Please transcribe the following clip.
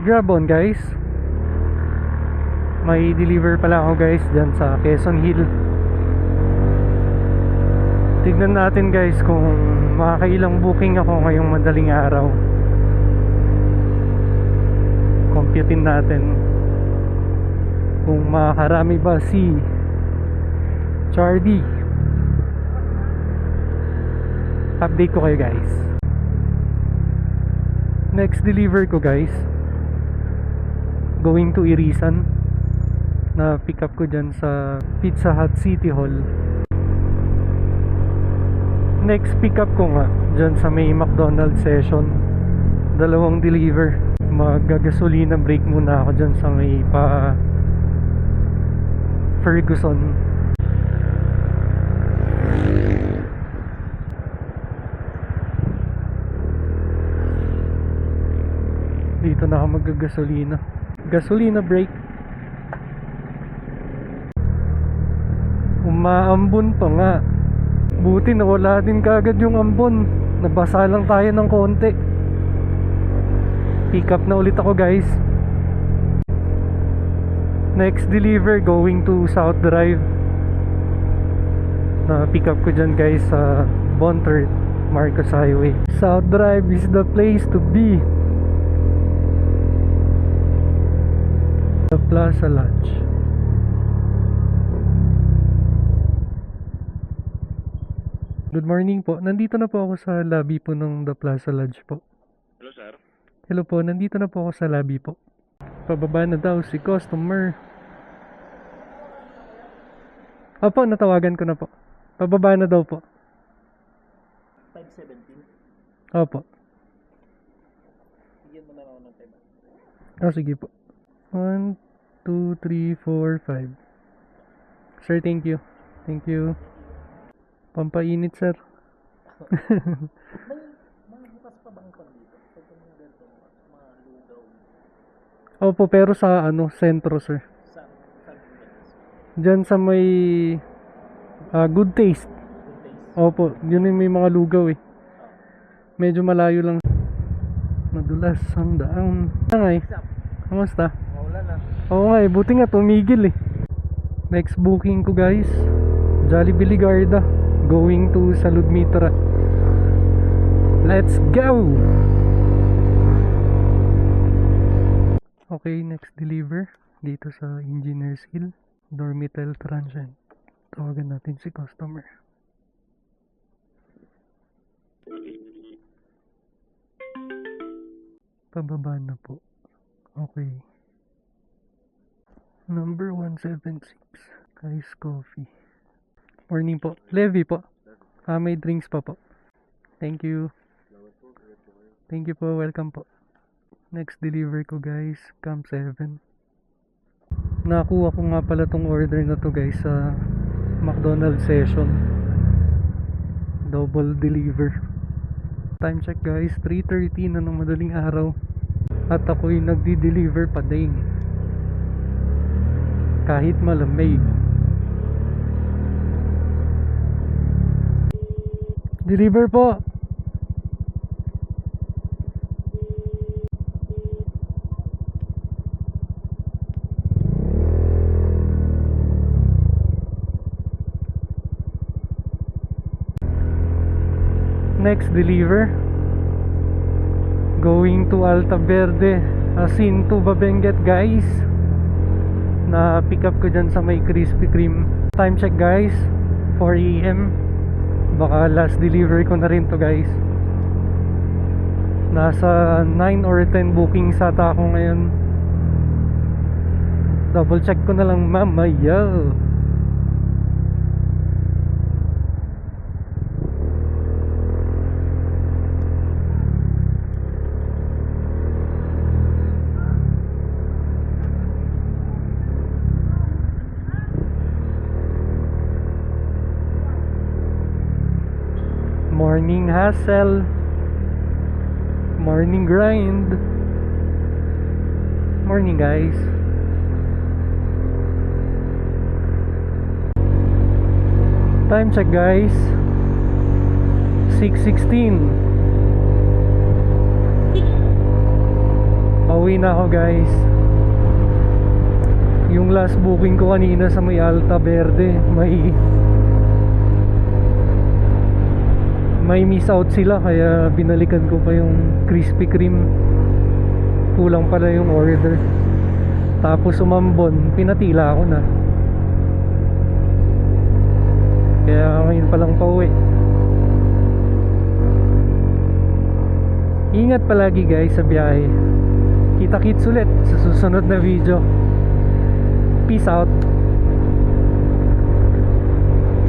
Grab on guys. May deliver pala ako guys dyan sa Quezon Hill. Tignan natin guys kung makakailang booking ako ngayong madaling araw. Computein natin kung makakarami ba si Chardy. Update ko kayo guys. Next deliver ko guys, going to Irisan. Na pick up ko dyan sa Pizza Hut City Hall. Next pick up ko nga dyan sa may McDonald's session. Dalawang deliver. Magagasolina break muna ako dyan sa may pa Ferguson. Dito na ako magagasolina. Gasolina break. Umaambon pa nga. Buti nawala din kagad yung ambon. Nabasa lang tayo ng konti. Pick up na ulit ako guys. Next deliver going to South Drive. Na pick up ko dyan guys sa Bonthert Marcos Highway. South Drive is the place to be. The Plaza Lodge. Good morning po. Nandito na po ako sa lobby po ng The Plaza Lodge po. Hello, sir. Hello po, nandito na po ako sa lobby po. Pababa na daw si customer. Opo, natawagan ko na po. Pababa na daw po. 517. Opo. Bigyan mo na ako ng time. Sige po. 1, 2, 3, 4, 5. Sir, thank you. Thank you. Pampainit, sir. May bukas pa bang kon dito? Pag yung ganito, mga lugaw. Opo, pero sa sentro, sir. Saan Diyan sa may Good Taste. good taste? Opo, yun yung may mga lugaw eh. Medyo malayo lang. Madulas ang daan. Angay, kamusta? Maulan na. Oo nga eh, buti nga tumigil eh. Next booking ko guys, Jollibee Ligarda, going to Salud Mitra. Let's go! Okay, next deliver dito sa Engineers Hill, Dormitel Transient. Tawagan natin si customer. Pababa na po. Okay. Number 176, Ice Coffee. Morning po. Levy po. May drinks pa po. Thank you. Thank you po. Welcome po. Next deliver ko guys, Camp 7. Nakuha ko nga pala tong order na to guys sa McDonald's session. Double deliver. Time check guys, 3:30 na ng madaling araw. At ako'y nagdi-deliver pa din. Kahit malamig. Deliver po. Next deliver, going to Alta Verde, Jacinto Babenguet guys. Na pick up ko dyan sa may Krispy Kreme. Time check guys, 4 AM. Baka last delivery ko na rin to guys. Nasa 9 or 10 bookings ata ako ngayon. Double check ko na lang mamaya. Morning hustle, morning grind. Morning guys. Time check guys, 6:16. Pauwi Pauwi na ako guys. Yung last booking ko kanina sa may Alta Verde, may miss out sila, kaya binalikan ko pa yung Krispy Kreme. Kulang pala yung order. Tapos umambon, pinatila ako na. Kaya ngayon palang pauwi. Ingat palagi guys sa biyahe. Kita-kits ulit sa susunod na video. Peace out.